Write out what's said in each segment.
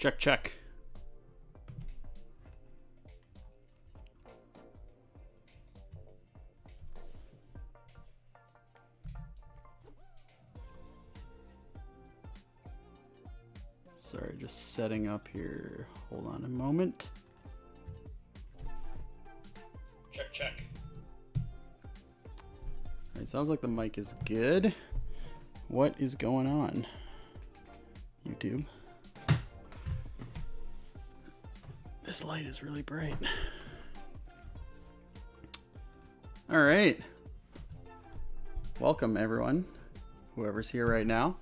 Check, check. Sorry, just setting up here. Hold on a moment. Check, check. All right, sounds like the mic is good. What is going on, YouTube? This light is really bright. All right. Welcome, everyone, whoever's here right now.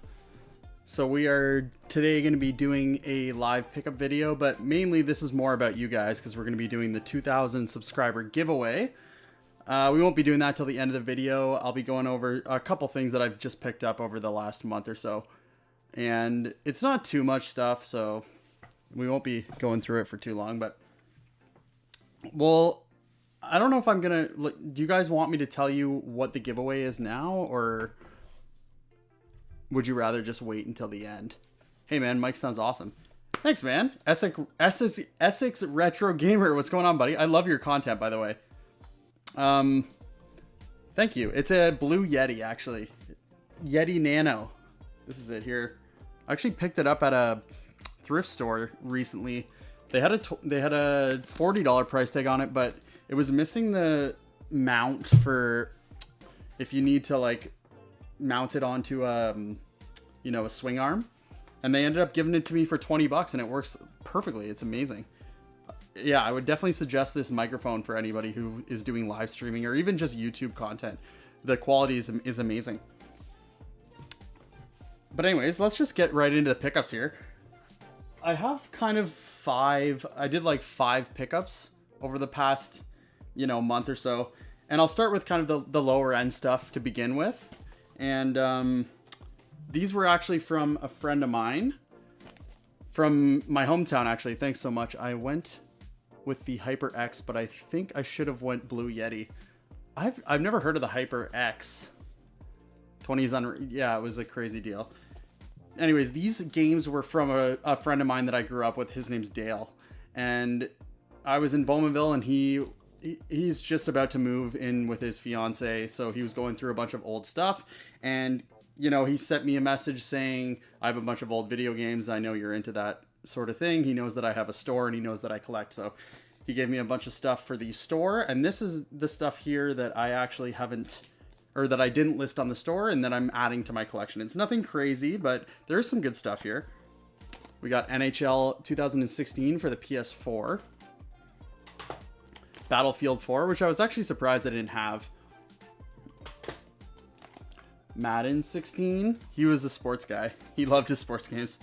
So we are today going to be doing a live pickup video, but mainly this is more about you guys because we're going to be doing the 2,000 subscriber giveaway. We won't be doing that till the end of the video. I'll be going over a couple things that I've just picked up over the last month or so. And it's not too much stuff, so we won't be going through it for too long. But, well, I don't know if I'm going to... Do you guys want me to tell you what the giveaway is now, or would you rather just wait until the end? Hey, man, Mike sounds awesome. Thanks, man. Essex Retro Gamer. What's going on, buddy? I love your content, by the way. Thank you. It's a blue Yeti, actually. Yeti Nano. This is it here. I actually picked it up at a thrift store recently. They had a $40 price tag on it, but it was missing the mount for if you need to like mount it onto you know, a swing arm. And they ended up giving it to me for 20 bucks, and it works perfectly. It's amazing. Yeah, I would definitely suggest this microphone for anybody who is doing live streaming or even just YouTube content. The quality is amazing. But anyways, let's just get right into the pickups here. I have kind of I did like 5 pickups over the past, you know, month or so. And I'll start with kind of the lower end stuff to begin with. And these were actually from a friend of mine from my hometown, actually. Thanks so much. I went with the HyperX, but I think I should have went Blue Yeti. I've never heard of the HyperX. 20s on, yeah, it was a crazy deal. Anyways, these games were from a friend of mine that I grew up with. His name's Dale, and I was in Bowmanville, and he's just about to move in with his fiance, so he was going through a bunch of old stuff, and you know, he sent me a message saying, I have a bunch of old video games. I know you're into that sort of thing. He knows that I have a store, and he knows that I collect. So he gave me a bunch of stuff for the store. And this is the stuff here that I actually haven't, or that I didn't list on the store and that I'm adding to my collection. It's nothing crazy, but there's some good stuff here. We got NHL 2016 for the PS4. Battlefield 4, which I was actually surprised I didn't have. Madden 16. He was a sports guy. He loved his sports games.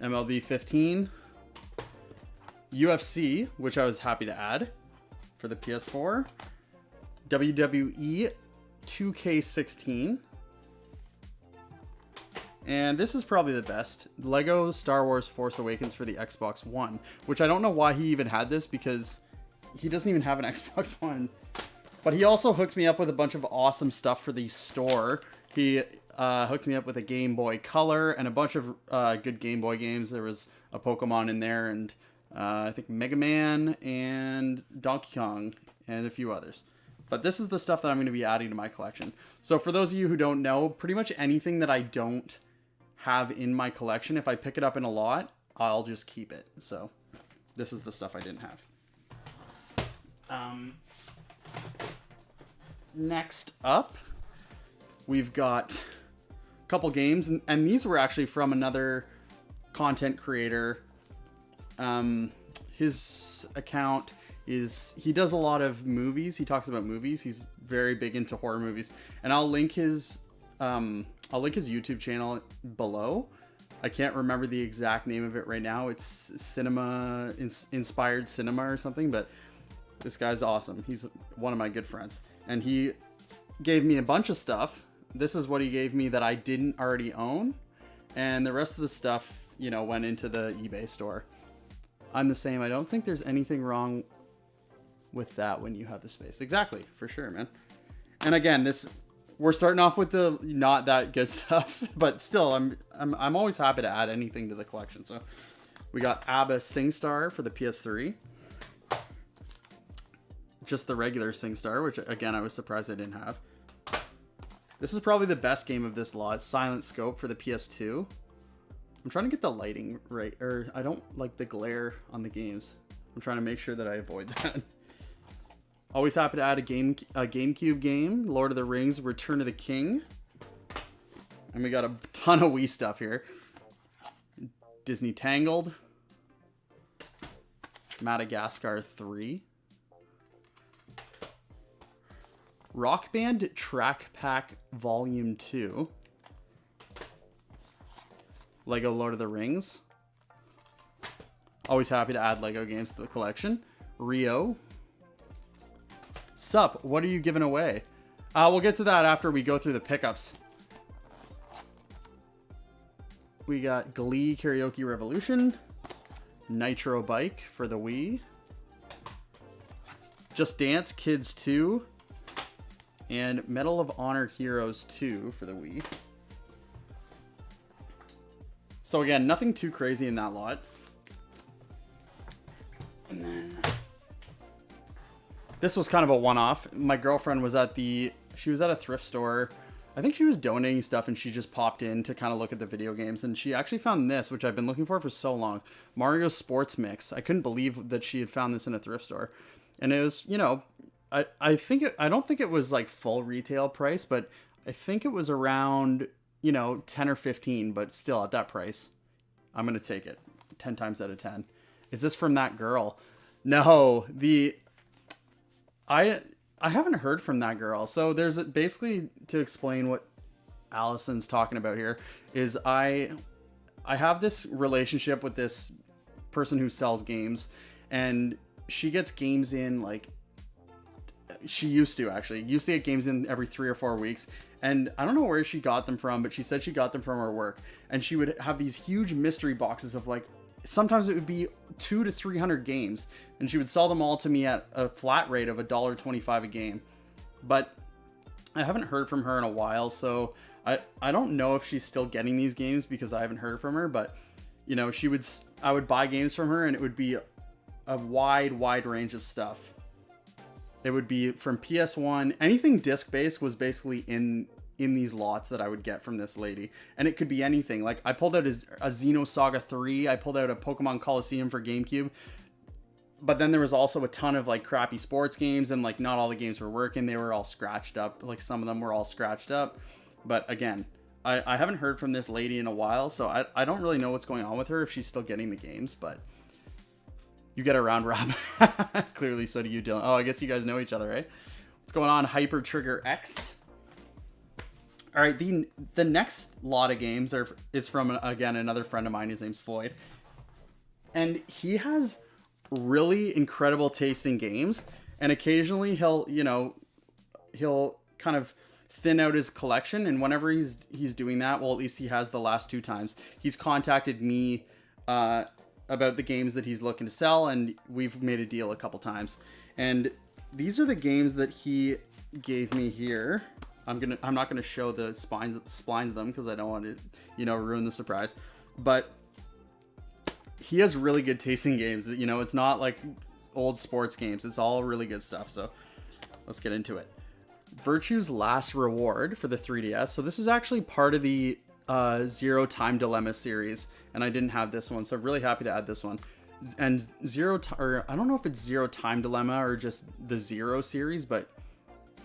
MLB 15. UFC, which I was happy to add for the PS4. WWE 2K16. And this is probably the best. Lego Star Wars Force Awakens for the Xbox One, which I don't know why he even had this because he doesn't even have an Xbox One. But he also hooked me up with a bunch of awesome stuff for the store. He hooked me up with a Game Boy Color and a bunch of good Game Boy games. There was a Pokemon in there, and I think Mega Man and Donkey Kong and a few others. But this is the stuff that I'm going to be adding to my collection. So for those of you who don't know, pretty much anything that I don't have in my collection, if I pick it up in a lot, I'll just keep it. So this is the stuff I didn't have. Next up, we've got a couple games, and these were actually from another content creator. His account is, he does a lot of movies. He talks about movies. He's very big into horror movies, and I'll link his YouTube channel below. I can't remember the exact name of it right now. It's Cinema.inspired Cinema or something, but this guy's awesome. He's one of my good friends, and he gave me a bunch of stuff. This is what he gave me that I didn't already own, and the rest of the stuff, you know, went into the eBay store. I'm the same. I don't think there's anything wrong with that when you have the space. Exactly, for sure, man. And again, we're starting off with the not that good stuff, but still, I'm always happy to add anything to the collection. So We got ABBA SingStar for the PS3. Just the regular SingStar, which again, I was surprised I didn't have. This is probably the best game of this lot. Silent Scope for the PS2. I'm trying to get the lighting right, or I don't like the glare on the games. I'm trying to make sure that I avoid that. Always happy to add a GameCube game. Lord of the Rings, Return of the King. And we got a ton of Wii stuff here. Disney Tangled. Madagascar 3. Rock Band Track Pack Volume 2. Lego Lord of the Rings. Always happy to add Lego games to the collection. Rio. Sup, what are you giving away? We'll get to that after we go through the pickups. We got Glee Karaoke Revolution. Nitro Bike for the Wii. Just Dance Kids 2. And Medal of Honor Heroes 2 for the Wii. So again, nothing too crazy in that lot. And then this was kind of a one-off. My girlfriend was at she was at a thrift store. I think she was donating stuff and she just popped in to kind of look at the video games. And she actually found this, which I've been looking for so long. Mario Sports Mix. I couldn't believe that she had found this in a thrift store. And it was, you know, I don't think it was like full retail price, but I think it was around, you know, 10 or 15, but still at that price, I'm going to take it 10 times out of 10. Is this from that girl? No, I haven't heard from that girl. So there's basically, to explain what Allison's talking about here, is I have this relationship with this person who sells games, and she gets games in like, she used to get games in every 3 or 4 weeks. And I don't know where she got them from, but she said she got them from her work. And she would have these huge mystery boxes of like, sometimes it would be 200 to 300 games. And she would sell them all to me at a flat rate of $1.25 a game. But I haven't heard from her in a while. So I don't know if she's still getting these games because I haven't heard from her. But, you know, I would buy games from her and it would be a wide range of stuff. It would be from PS1. Anything disc-based was basically in these lots that I would get from this lady. And it could be anything. Like, I pulled out a Xenosaga 3. I pulled out a Pokemon Coliseum for GameCube. But then there was also a ton of, like, crappy sports games. And, like, not all the games were working. They were all scratched up. Like, some of them were all scratched up. But, again, I haven't heard from this lady in a while. So I don't really know what's going on with her, if she's still getting the games. But you get around, Rob. Clearly, so do you, Dylan. Oh, I guess you guys know each other, right? What's going on, Hyper Trigger X? All right, the next lot of games is from, again, another friend of mine. His name's Floyd. And he has really incredible taste in games. And occasionally he'll kind of thin out his collection. And whenever he's doing that, well, at least he has the last 2 times, he's contacted me about the games that he's looking to sell, and we've made a deal a couple times. And these are the games that he gave me here. I'm not gonna show the splines of them because I don't want to, you know, ruin the surprise. But he has really good tasting games. You know, it's not like old sports games. It's all really good stuff. So let's get into it. Virtue's Last Reward for the 3DS. So this is actually part of the Zero Time Dilemma series, and I didn't have this one, so I'm really happy to add this one. And I don't know if it's Zero Time Dilemma or just the Zero series, but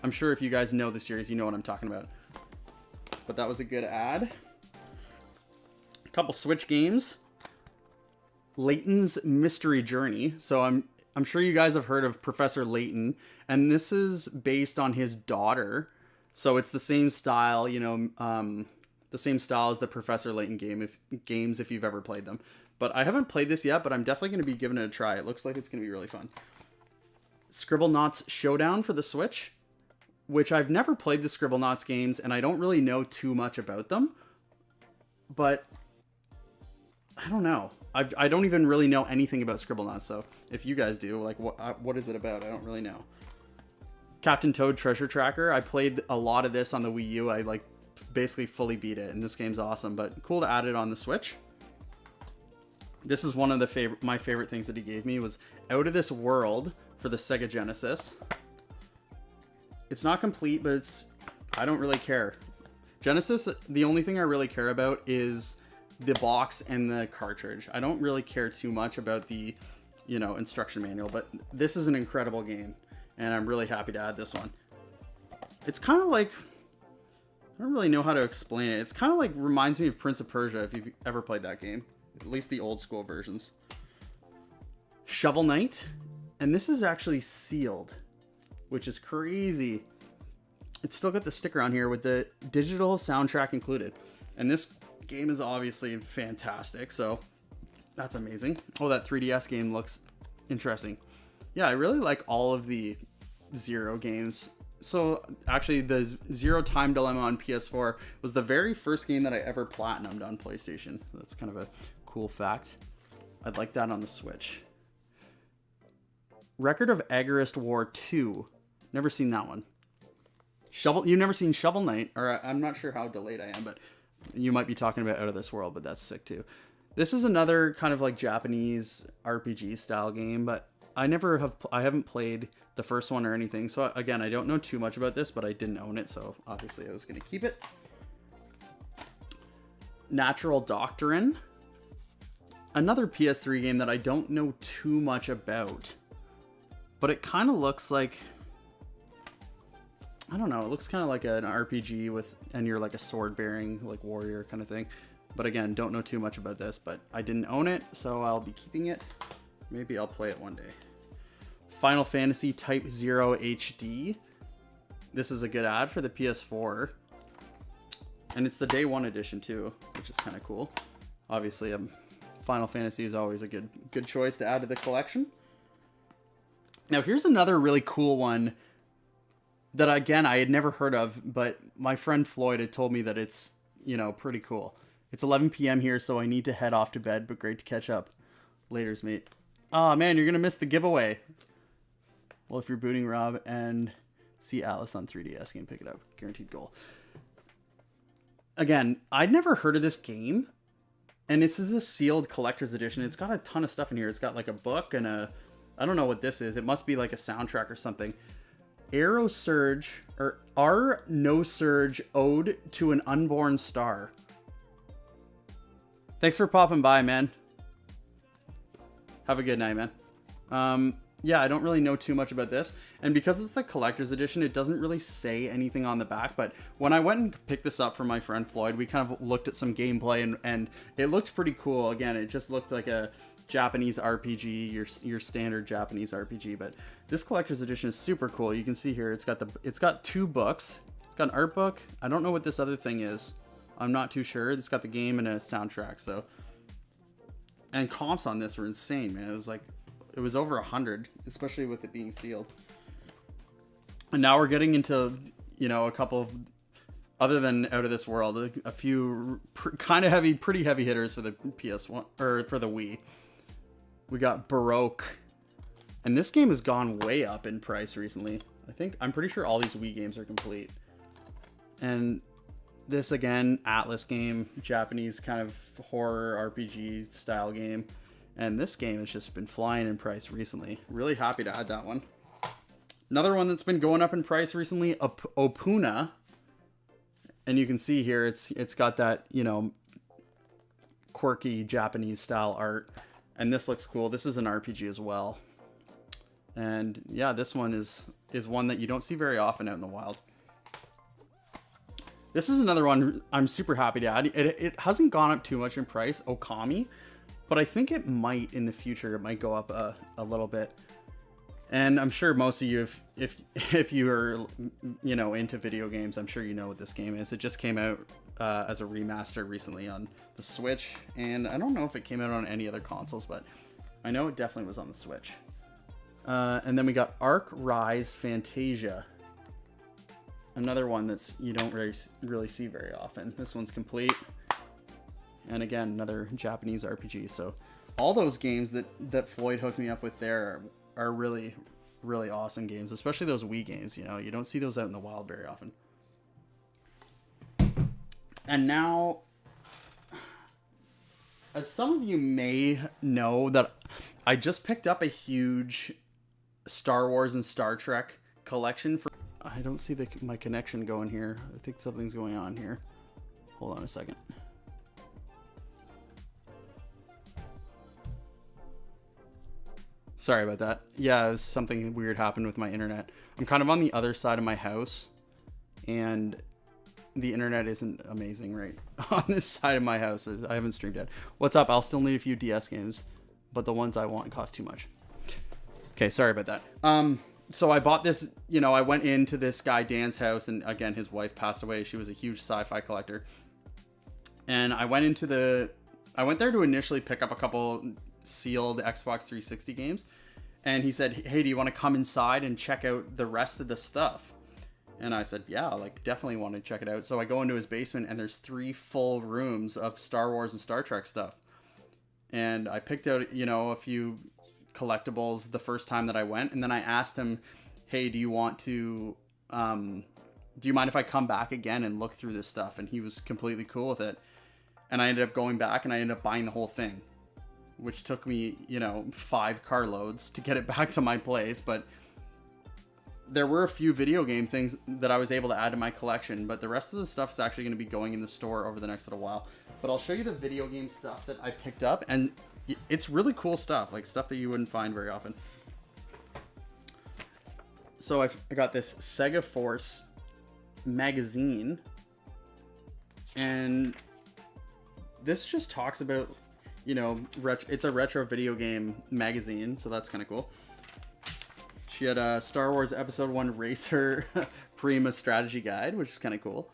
I'm sure if you guys know the series, you know what I'm talking about. But that was a good add. A couple Switch games. Layton's Mystery Journey. So I'm sure you guys have heard of Professor Layton, and this is based on his daughter. So it's the same style, you know, the same style as the Professor Layton games if you've ever played them. But I haven't played this yet, but I'm definitely going to be giving it a try. It looks like it's going to be really fun. Scribblenauts Showdown for the Switch, which I've never played the Scribblenauts games, and I don't really know too much about them. But I don't know. I don't even really know anything about Scribblenauts, so if you guys do, like, what is it about? I don't really know. Captain Toad Treasure Tracker. I played a lot of this on the Wii U. I, like, basically fully beat it, and this game's awesome, but cool to add it on the Switch. This is one of the my favorite things that he gave me was Out of This World for the Sega Genesis. It's not complete, but I don't really care. Genesis, the only thing I really care about is the box and the cartridge. I don't really care too much about the, instruction manual, but this is an incredible game, and I'm really happy to add this one. It's kind of like, I don't really know how to explain it. It's kind of like, reminds me of Prince of Persia, if you've ever played that game. At least the old school versions. Shovel Knight, and this is actually sealed, which is crazy. It's still got the sticker on here with the digital soundtrack included. And this game is obviously fantastic, so that's amazing. Oh, that 3DS game looks interesting. Yeah, I really like all of the Zero games. So actually the Zero Time Dilemma on PS4 was the very first game that I ever platinumed on PlayStation. That's kind of a cool fact. I'd like that on the Switch. Record of Agarist War 2. Never seen that one. You've never seen Shovel Knight, or I'm not sure how delayed I am, but you might be talking about Out of This World, but that's sick too. This is another kind of like Japanese RPG style game, but I haven't played the first one or anything. So again, I don't know too much about this, but I didn't own it, so obviously I was going to keep it. Natural Doctrine. Another PS3 game that I don't know too much about, but it kind of looks like, I don't know, it looks kind of like an RPG and you're like a sword bearing, like warrior kind of thing. But again, don't know too much about this, but I didn't own it, so I'll be keeping it. Maybe I'll play it one day. Final Fantasy Type 0 HD. This is a good ad for the PS4. And it's the Day 1 edition too, which is kind of cool. Obviously, Final Fantasy is always a good choice to add to the collection. Now here's another really cool one that, again, I had never heard of, but my friend Floyd had told me that it's, pretty cool. It's 11 p.m. here, so I need to head off to bed, but great to catch up. Laters, mate. Oh, man, you're going to miss the giveaway. Well, if you're booting Rob and see Atlas on 3DS game, pick it up. Guaranteed goal. Again, I'd never heard of this game, and this is a sealed collector's edition. It's got a ton of stuff in here. It's got like a book and I don't know what this is. It must be like a soundtrack or something. Arrow Surge, or R No Surge Ode to an Unborn Star. Thanks for popping by, man. Have a good night, man. Yeah, I don't really know too much about this. And because it's the collector's edition, it doesn't really say anything on the back. But when I went and picked this up from my friend Floyd, we kind of looked at some gameplay and it looked pretty cool. Again, it just looked like a Japanese RPG, your standard Japanese RPG. But this collector's edition is super cool. You can see here, it's got two books. It's got an art book. I don't know what this other thing is. I'm not too sure. It's got the game and a soundtrack. So, and comps on this were insane, man. It was over 100, especially with it being sealed. And now we're getting into, a couple of, other than Out of This World, a few pretty heavy hitters for the PS1 or for the Wii. We got Baroque, and this game has gone way up in price recently. I'm pretty sure all these Wii games are complete. And this again, Atlas game, Japanese kind of horror RPG style game. And this game has just been flying in price recently. Really happy to add that one. Another one that's been going up in price recently, Opuna. And you can see here, it's got that, quirky Japanese style art. And this looks cool. This is an RPG as well. And yeah, this one is one that you don't see very often out in the wild. This is another one I'm super happy to add. It hasn't gone up too much in price, Okami. But I think it might in the future. It might go up a little bit. And I'm sure most of you, if you are, into video games, I'm sure you know what this game is. It just came out as a remaster recently on the Switch. And I don't know if it came out on any other consoles, but I know it definitely was on the Switch. And then we got Arc Rise Fantasia. Another one that's you don't really see very often. This one's complete. And again, another Japanese RPG. So all those games that Floyd hooked me up with there are really, really awesome games, especially those Wii games. You don't see those out in the wild very often. And now As some of you may know, that I just picked up a huge Star Wars and Star Trek collection for... I don't see my connection going here. I think something's going on here. Hold on a second. Sorry about that. Yeah, something weird happened with my internet. I'm kind of on the other side of my house, and the internet isn't amazing right on this side of my house. I haven't streamed yet. What's up? I'll still need a few DS games, but the ones I want cost too much. Okay, sorry about that. So I bought this, you know, I went into this guy Dan's house, and again, his wife passed away. She was a huge sci-fi collector. And I went there to initially pick up a couple sealed Xbox 360 games. And he said, hey, do you want to come inside and check out the rest of the stuff? And I said, yeah, like definitely want to check it out. So I go into his basement, and there's 3 full rooms of Star Wars and Star Trek stuff. And I picked out, you know, a few collectibles the first time that I went, and then I asked him, hey, do you mind if I come back again and look through this stuff? And he was completely cool with it. And I ended up going back, and I ended up buying the whole thing, which took me, you know, 5 carloads to get it back to my place. But there were a few video game things that I was able to add to my collection, but the rest of the stuff is actually going to be going in the store over the next little while. But I'll show you the video game stuff that I picked up, and it's really cool stuff, like stuff that you wouldn't find very often. So I got this Sega Force magazine, and this just talks about, you know, it's a retro video game magazine, so that's kind of cool. She had a Star Wars Episode 1 Racer Prima Strategy Guide, which is kind of cool.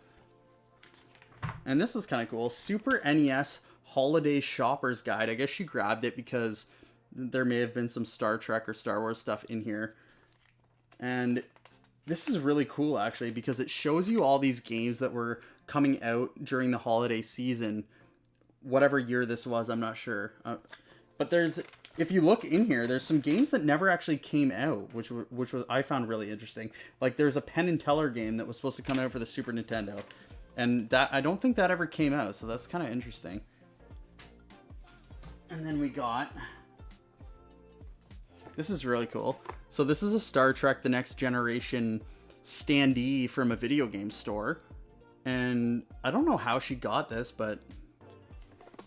And this is kind of cool. Super NES Holiday Shopper's Guide. I guess she grabbed it because there may have been some Star Trek or Star Wars stuff in here. And this is really cool, actually, because it shows you all these games that were coming out during the holiday season. Whatever year this was, I'm not sure. But if you look in here, there's some games that never actually came out, which was I found really interesting. Like there's a Penn and Teller game that was supposed to come out for the Super Nintendo, and that I don't think that ever came out, so that's kind of interesting. And then we got, this is really cool. So this is a Star Trek: The Next Generation standee from a video game store, and I don't know how she got this, but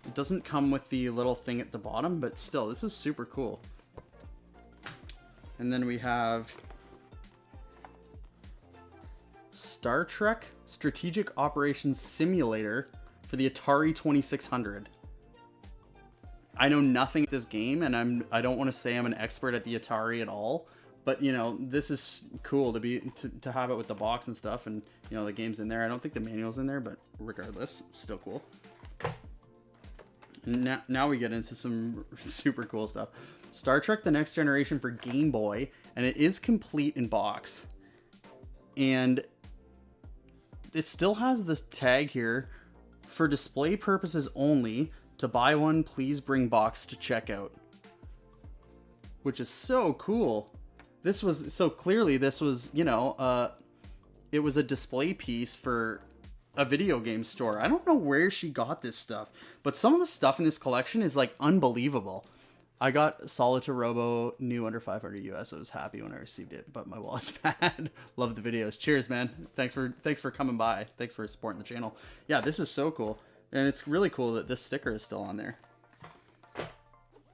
it doesn't come with the little thing at the bottom, but still, this is super cool. And then we have Star Trek Strategic Operations Simulator for the Atari 2600. I know nothing about this game, and I don't want to say I'm an expert at the Atari at all, but you know, this is cool to have it with the box and stuff, and you know, the game's in there. I don't think the manual's in there, but regardless, still cool. Now we get into some super cool stuff. Star Trek: The Next Generation for Game Boy, and it is complete in box. And it still has this tag here, for display purposes only. To buy one, please bring box to checkout. Which is so cool. This was, you know, it was a display piece for a video game store. I don't know where she got this stuff, but some of the stuff in this collection is like unbelievable. I got Solitaire Robo new under 500 US. I was happy when I received it, but my wallet's bad. Love the videos. Cheers, man. Thanks for coming by. Thanks for supporting the channel. Yeah, this is so cool. And it's really cool that this sticker is still on there.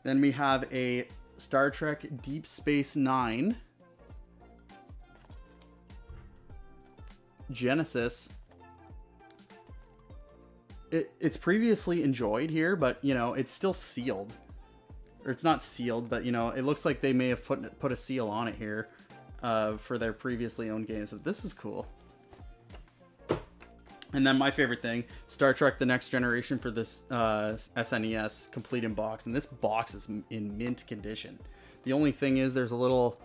Then we have a Star Trek Deep Space Nine Genesis. It's previously enjoyed here, but you know, it's still sealed. Or it's not sealed, but you know, it looks like they may have put a seal on it here for their previously owned games. But this is cool. And then my favorite thing, Star Trek: The Next Generation for this SNES, complete in box. And this box is in mint condition. The only thing is there's a little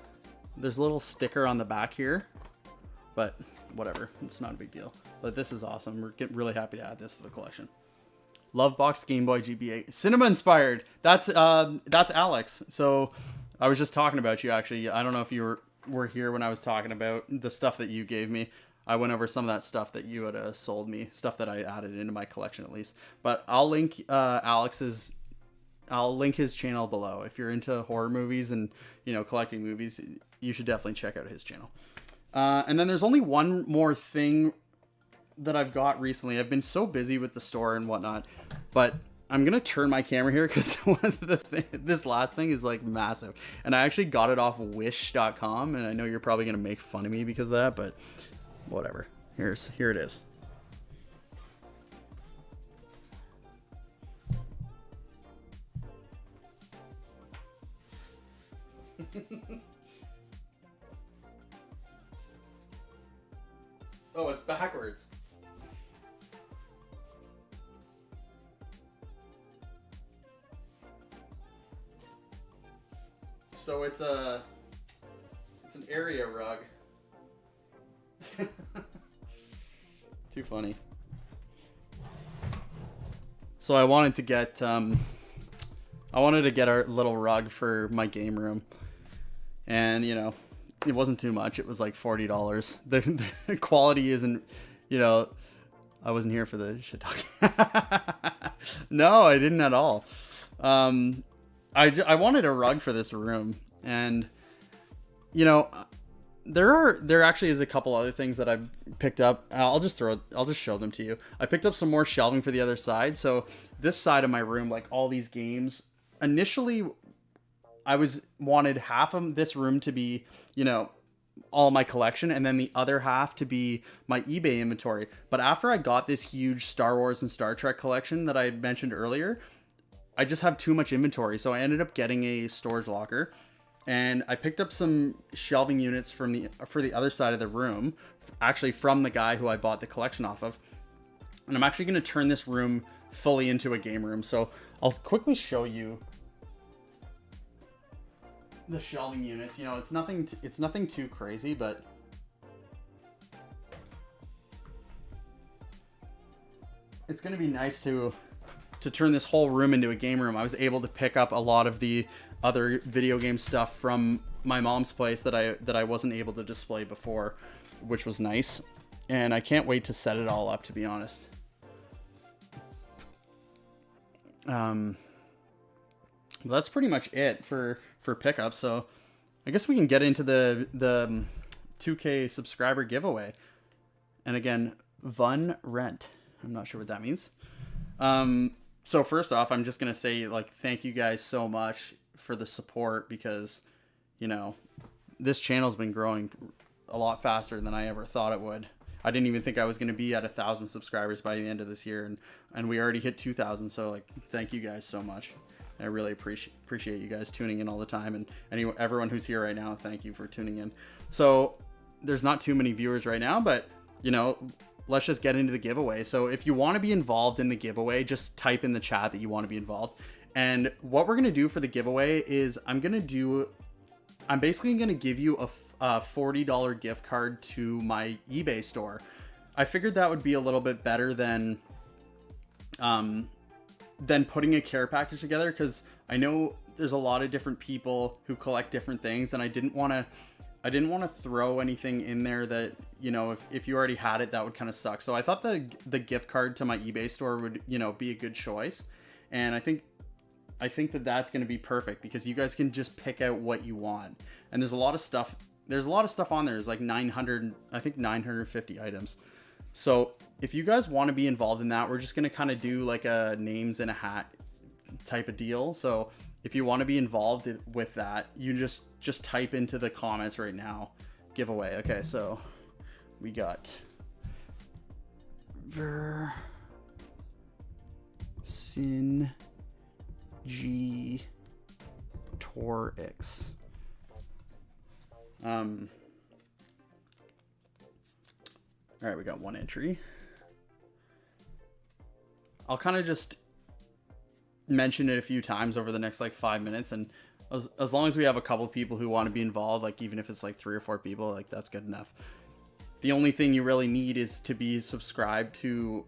sticker on the back here, but whatever, it's not a big deal. But this is awesome. We're getting really happy to add this to the collection. Love Box Game Boy GBA. Cinema.inspired. That's Alex. So I was just talking about you, actually. I don't know if you were here when I was talking about the stuff that you gave me. I went over some of that stuff that you had sold me, stuff that I added into my collection at least. But I'll link Alex's I'll link his channel below. If you're into horror movies and, you know, collecting movies, you should definitely check out his channel. And then there's only one more thing that I've got recently. I've been so busy with the store and whatnot, but I'm gonna turn my camera here because this last thing is like massive, and I actually got it off wish.com, and I know you're probably gonna make fun of me because of that, but whatever. Here it is. Oh, it's backwards. So it's an area rug. Too funny. So I wanted to get our little rug for my game room, and you know, it wasn't too much. It was like $40. The quality isn't, you know, I wasn't here for the shit talking. No, I didn't at all. I wanted a rug for this room, and you know, there actually is a couple other things that I've picked up. I'll just show them to you. I picked up some more shelving for the other side. So this side of my room, like all these games, initially I wanted half of this room to be, you know, all my collection, and then the other half to be my eBay inventory. But after I got this huge Star Wars and Star Trek collection that I had mentioned earlier, I just have too much inventory. So I ended up getting a storage locker, and I picked up some shelving units for the other side of the room, actually from the guy who I bought the collection off of. And I'm actually going to turn this room fully into a game room. So I'll quickly show you the shelving units. You know, it's nothing too crazy, but it's going to be nice to turn this whole room into a game room. I was able to pick up a lot of the other video game stuff from my mom's place that I wasn't able to display before, which was nice. And I can't wait to set it all up, to be honest. That's pretty much it for pickups. So I guess we can get into the 2K subscriber giveaway. And again, Vun Rent. I'm not sure what that means. So first off, I'm just going to say, like, thank you guys so much for the support, because, you know, this channel's been growing a lot faster than I ever thought it would. I didn't even think I was going to be at 1,000 subscribers by the end of this year, and we already hit 2,000. So, like, thank you guys so much. I really appreciate you guys tuning in all the time, and everyone who's here right now, thank you for tuning in. So there's not too many viewers right now, but, you know, let's just get into the giveaway. So if you want to be involved in the giveaway, just type in the chat that you want to be involved. And what we're going to do for the giveaway is I'm basically going to give you a $40 gift card to my eBay store. I figured that would be a little bit better than putting a care package together, because I know there's a lot of different people who collect different things, and I didn't want to throw anything in there that, you know, if you already had it, that would kind of suck. So I thought the gift card to my eBay store would, you know, be a good choice. And I think that that's going to be perfect, because you guys can just pick out what you want. And there's a lot of stuff on there. There's like 950 items. So if you guys want to be involved in that, we're just going to kind of do like a names in a hat type of deal. So if you want to be involved with that, you just type into the comments right now, giveaway. Okay, so we got Vercin G Torix. All right, we got one entry. I'll kind of just mention it a few times over the next like 5 minutes, and as long as we have a couple people who want to be involved, like even if it's like 3 or 4 people, like that's good enough. The only thing you really need is to be subscribed to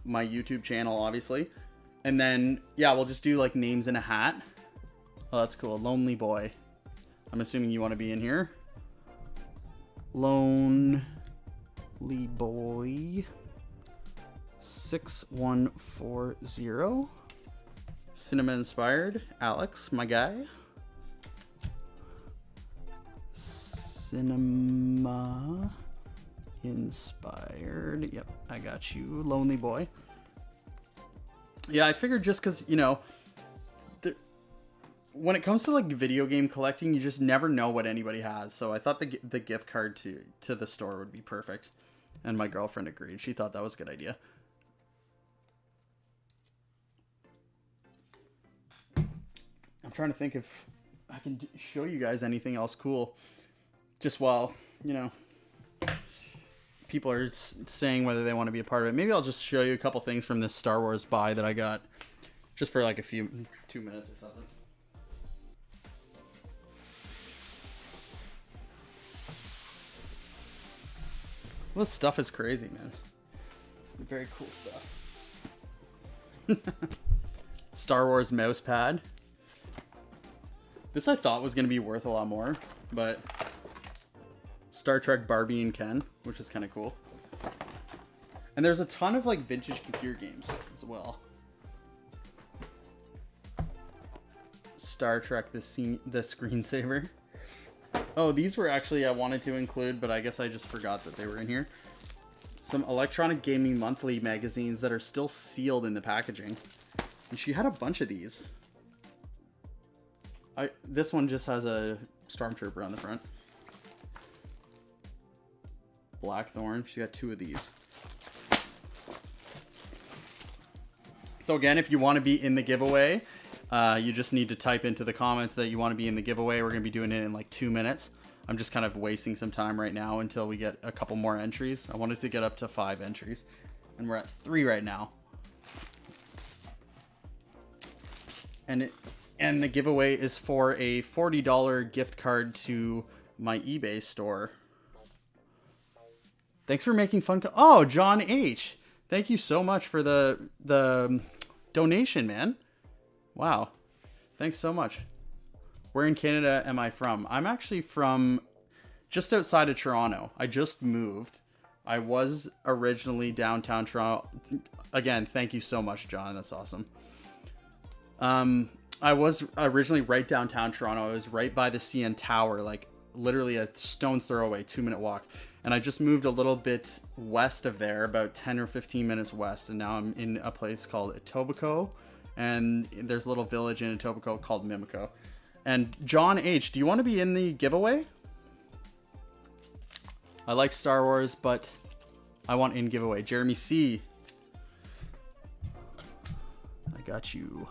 my YouTube channel, obviously. And then, yeah, we'll just do like names in a hat. Oh, that's cool. Lonely Boy. I'm assuming you want to be in here. Lonely Boy 6140. Cinema.inspired, Alex, my guy. Cinema.inspired. Yep, I got you, lonely boy. Yeah, I figured just because, you know, when it comes to like video game collecting, you just never know what anybody has. So I thought the gift card to the store would be perfect. And my girlfriend agreed. She thought that was a good idea. I'm trying to think if I can show you guys anything else cool. Just while, you know, people are saying whether they want to be a part of it. Maybe I'll just show you a couple things from this Star Wars buy that I got. Just for like 2 minutes or something. Some of this stuff is crazy, man. Very cool stuff. Star Wars mouse pad. This I thought was going to be worth a lot more, but Star Trek Barbie and Ken, which is kind of cool. And there's a ton of like vintage computer games as well. Star Trek the screensaver. Oh, these were actually I wanted to include, but I guess I just forgot that they were in here. Some Electronic Gaming Monthly magazines that are still sealed in the packaging. And she had a bunch of these. This one just has a Stormtrooper on the front. Blackthorn. She got 2 of these. So again, if you want to be in the giveaway, you just need to type into the comments that you want to be in the giveaway. We're going to be doing it in like 2 minutes. I'm just kind of wasting some time right now until we get a couple more entries. I wanted to get up to 5 entries, and we're at 3 right now. And the giveaway is for a $40 gift card to my eBay store. Thanks for making fun. Oh, John H. Thank you so much for the donation, man. Wow. Thanks so much. Where in Canada am I from? I'm actually from just outside of Toronto. I just moved. I was originally downtown Toronto. Again, thank you so much, John. That's awesome. I was originally right downtown Toronto. I was right by the CN Tower, like literally a stone's throw away, 2-minute walk. And I just moved a little bit west of there, about 10 or 15 minutes west. And now I'm in a place called Etobicoke. And there's a little village in Etobicoke called Mimico. And John H., do you want to be in the giveaway? I like Star Wars, but I want in giveaway. Jeremy C. I got you.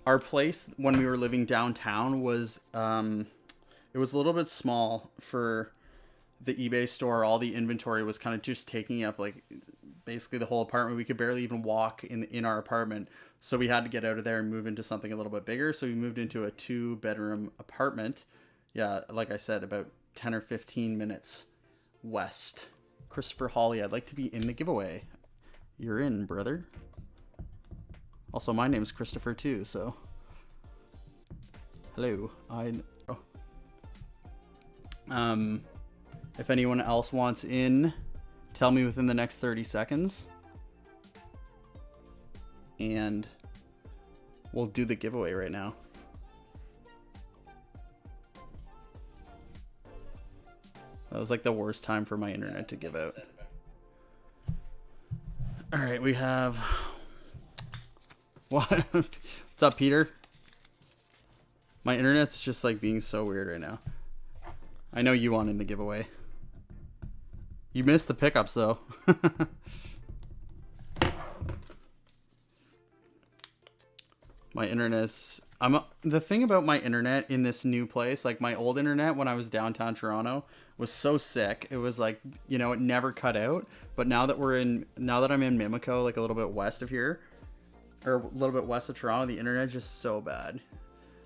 Our place when we were living downtown was it was a little bit small for the eBay store. All the inventory was kind of just taking up like basically the whole apartment. We could barely even walk in our apartment, so we had to get out of there and move into something a little bit bigger. So we moved into a 2-bedroom apartment. Yeah, like I said, about 10 or 15 minutes west. Christopher Hawley, I'd like to be in the giveaway. You're in, brother. Also, my name's Christopher too, so hello. If anyone else wants in, tell me within the next 30 seconds. And we'll do the giveaway right now. That was like the worst time for my internet to give out. All right, we have... What? What's up, Peter? My internet's just like being so weird right now. I know you want in the giveaway. You missed the pickups though. My internet's... the thing about my internet in this new place, like my old internet when I was downtown Toronto, was so sick. It was like, you know, it never cut out. But now that I'm in Mimico, like a little bit west of here, or a little bit west of Toronto, the internet is just so bad.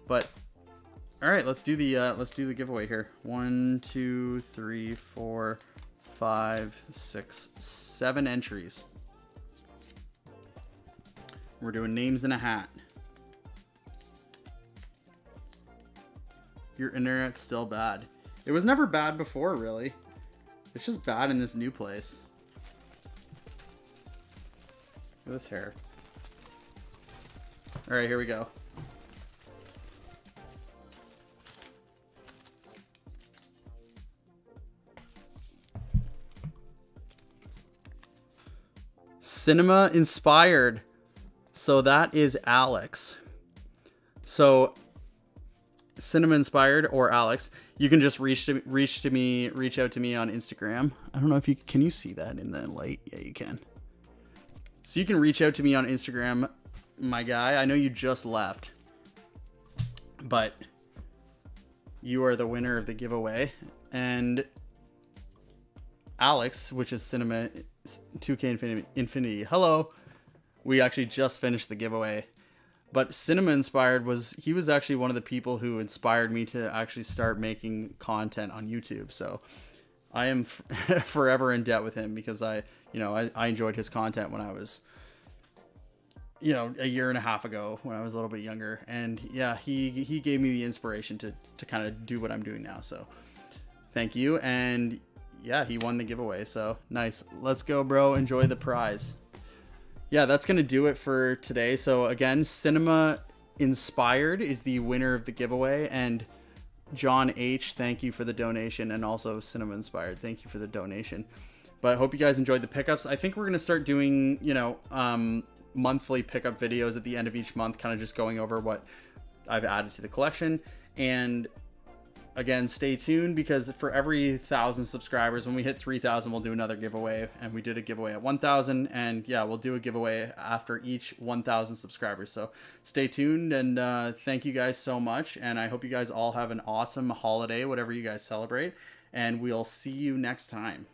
But all right, let's do the giveaway here. 1, 2, 3, 4, 5, 6, 7 entries. We're doing names in a hat. Your internet's still bad. It was never bad before, really. It's just bad in this new place. at this hair. All right, here we go. Cinema.inspired. So that is Alex. So Cinema.inspired or Alex, you can just reach out to me on Instagram. I don't know if you can you see that in the light? Yeah, you can. So you can reach out to me on Instagram, my guy. I know you just left, but you are the winner of the giveaway. And Alex, which is Cinema 2K Infinity. Hello. We actually just finished the giveaway. But Cinema.inspired was actually one of the people who inspired me to actually start making content on YouTube. So I am forever in debt with him because I enjoyed his content when I was, a year and a half ago when I was a little bit younger. And yeah, he gave me the inspiration to kind of do what I'm doing now. So thank you. And yeah, he won the giveaway. So nice. Let's go, bro. Enjoy the prize. Yeah, that's going to do it for today. So again, Cinema.inspired is the winner of the giveaway. And John H., thank you for the donation. And also Cinema.inspired, thank you for the donation. But I hope you guys enjoyed the pickups. I think we're going to start doing, monthly pickup videos at the end of each month, kind of just going over what I've added to the collection. And again, stay tuned because for every 1,000 subscribers, when we hit 3,000, we'll do another giveaway. And we did a giveaway at 1,000. And yeah, we'll do a giveaway after each 1,000 subscribers. So stay tuned and thank you guys so much. And I hope you guys all have an awesome holiday, whatever you guys celebrate. And we'll see you next time.